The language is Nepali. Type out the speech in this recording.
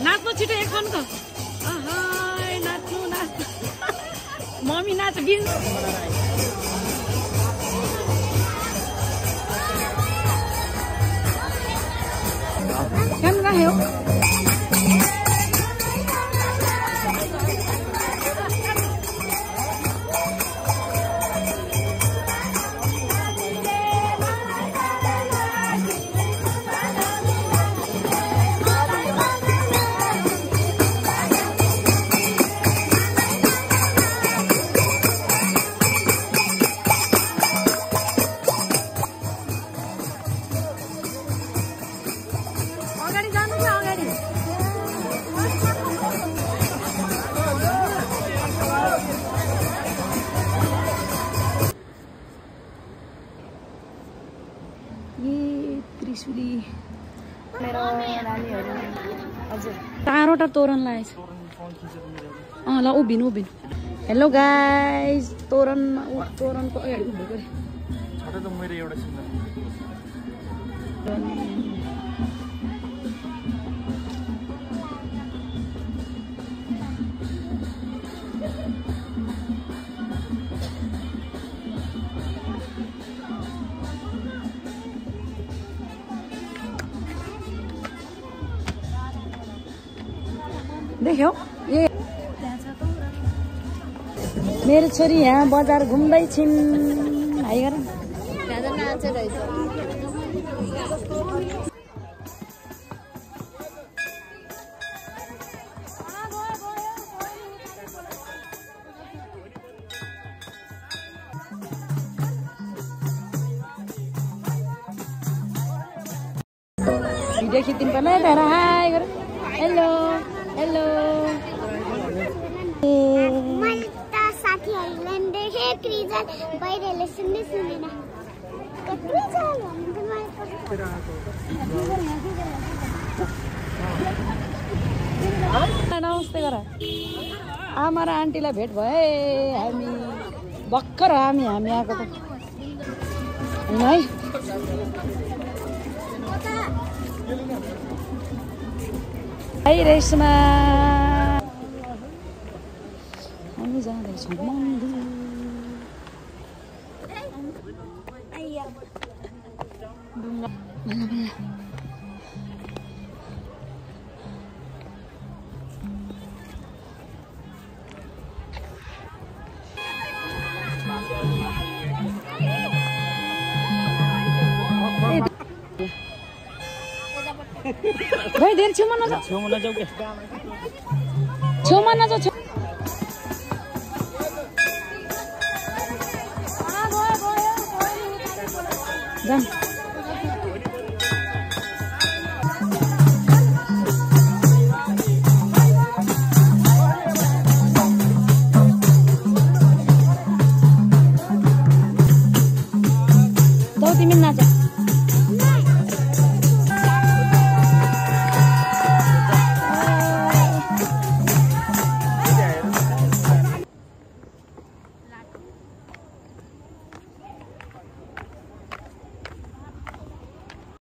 नाच्नु छिटो एकछिनको नाच्नु नाच्नु मम्मी नाच बिन राख्यो त्रिशुली मेरो नानीहरु हजुर तारोटा तोरण लाएछ ल उभिनु हेलो गाइस तोरणको अगाडि उभिएको रे छोटो त मेरो एउटा सिन देख्यौ ए मेरो छोरी यहाँ बजार घुम्दै छिन् हाइ गर भिडियो खिच्दिनु पर्ला तर हाइ गर हेलो हेलो मैले त साथीहरुले देखे क्रिजल बाहिरले सुन्ने सुनेन क्रिजल नमस्ते गर आमा र आन्टीलाई भेट भए हामी भर्खर हामी आएको त हैन है हाई रेशमा हामी जाँदैछौँ मन्दिर बल्ल बल्ल भाइ धेरै छेउमा नजाऊ छेउमा नजाऊ जाऊ